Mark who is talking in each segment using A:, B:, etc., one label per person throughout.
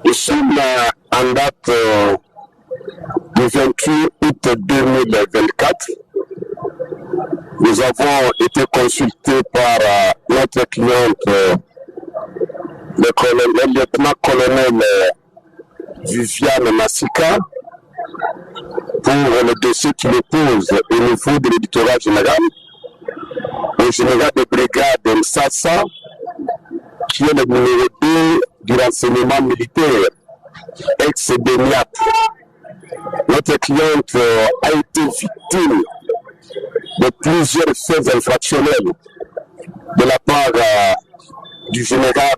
A: Nous sommes en date du 28 août 2024. Nous avons été consultés par notre cliente, le lieutenant-colonel Viviane Massika, pour le dossier qui le pose au niveau de l'éditorat général, au général de brigade Msassa, qui est le numéro 2 du renseignement militaire, ex-Beniat. Notre cliente a été victime de plusieurs faits infractionnels de la part du général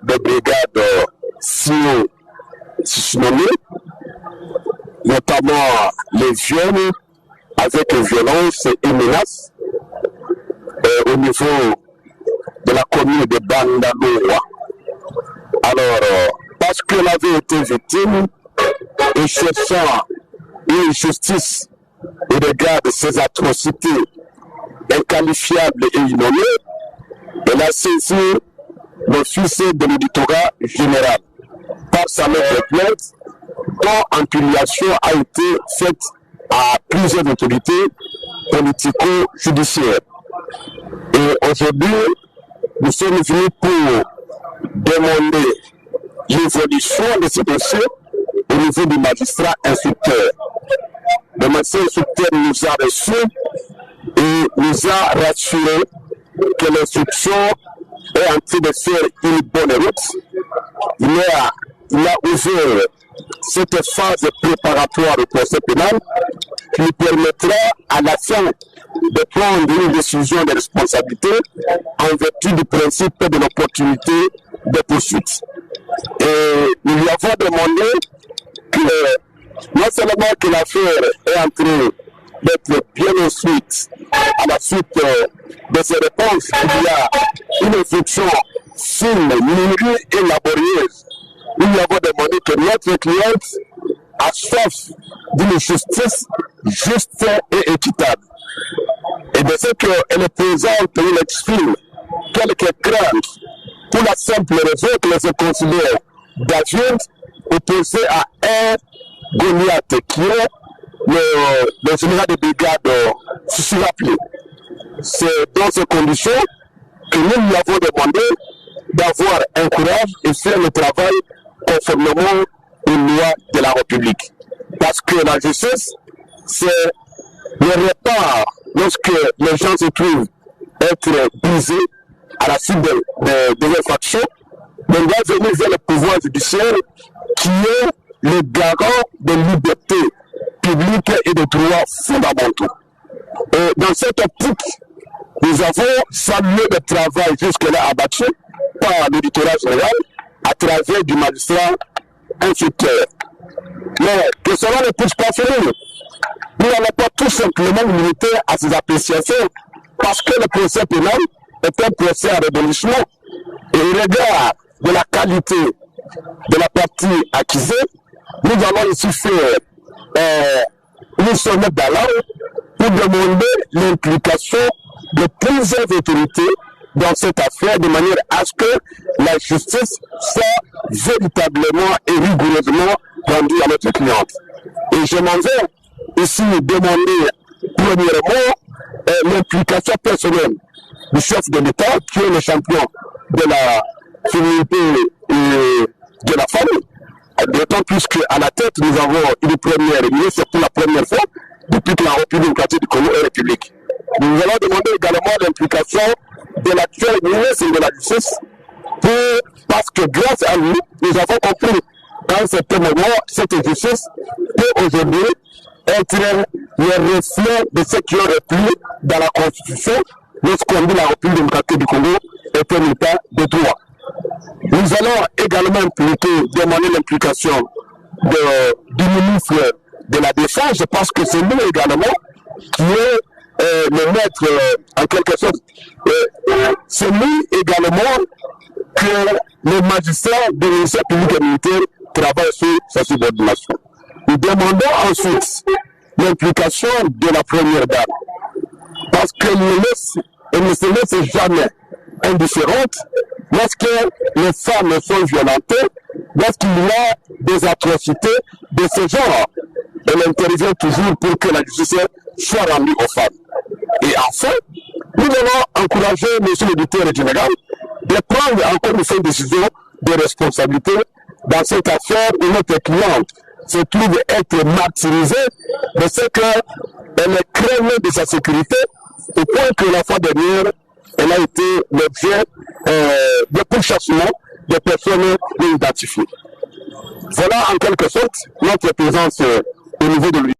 A: de brigade Sino Sisnomé, notamment les viols avec violence et menaces au niveau de la commune de Bandaloa. Alors, parce qu'elle avait été victime et cherchant une justice au regard de ces atrocités inqualifiables et innommées, elle a saisi l'officier de l'éditorat général par sa lettre de plainte, dont impiliation a été faite à plusieurs autorités politico-judiciaires. Et aujourd'hui, nous sommes venus pour demander l'évolution de ce dossier au niveau du magistrat instructeur. Le magistrat instructeur nous a reçus et nous a rassuré que l'instruction est en train de faire une bonne route. Il a ouvert cette phase préparatoire au procès pénal qui lui permettra à la fin de prendre une décision de responsabilité en vertu du principe de l'opportunité de poursuite. Et nous lui avons demandé que non seulement que l'affaire est en train d'être bien instruite à la suite de ces réponses, il y a une instruction fine, minutieuse et laborieuse. Nous lui avons demandé que notre cliente a soif d'une justice juste et équitable. Et de ce qu'elle est présente, il exprime quelques craintes pour la simple raison qu'elle se considère David opposé à un Goliath qui est le général de brigade Sissi-Rappelé. C'est dans ces conditions que nous lui avons demandé d'avoir un courage et faire le travail conformément aux lois de la République. Parce que la justice, c'est le repart lorsque les gens se trouvent être brisés à la suite des infractions. On doit venir vers le pouvoir judiciaire qui est le garant de liberté publique et de droits fondamentaux. Et dans cette optique, nous avons salué le travail jusque-là abattu par l'éditorat général à travers du magistrat instructeur. Mais que cela ne puisse pas finir. Nous n'allons pas tout simplement limiter à ces appréciations parce que le procès pénal est un procès à révolution et au regard de la qualité de la partie accusée, nous allons ici faire une sonnette d'alarme pour demander l'implication de plusieurs autorités dans cette affaire de manière à ce que la justice soit véritablement et rigoureusement rendue à notre cliente. Et je m'en vais ici demander premièrement l'implication personnelle du chef de l'État qui est le champion de la féminité et de la famille. D'autant plus qu'à la tête, nous avons une première ministre pour la première fois depuis que la République démocratique du Congo est république. Nous allons demander également l'implication de l'actuel ministre de la Justice parce que grâce à lui, nous avons compris qu'à un certain moment, cette justice peut aujourd'hui être le reflet de ce qui aurait pu dans la Constitution lorsqu'on dit la République démocratique du Congo est un état de droit. Nous allons également demander l'implication du ministre de la Défense. Je pense que c'est lui également qui est le maître en quelque sorte. C'est lui également que les magistrats de ministère public et militaire travaillent sur sa subordination. Nous demandons ensuite l'implication de la première dame. Parce qu'elle ne se laisse jamais indifférente lorsque les femmes sont violentées, lorsqu'il y a des atrocités de ce genre, elle intervient toujours pour que la justice soit rendue aux femmes. Et enfin, nous allons encourager M. l'éditeur général de prendre encore une seule décision de responsabilité dans cette affaire où notre cliente se trouve être martyrisée de ce qu'elle craignait de sa sécurité, au point que la fois dernière, elle a été l'objet de pourchassement de personnes non identifiées. Voilà en quelque sorte notre présence au niveau de l'Union.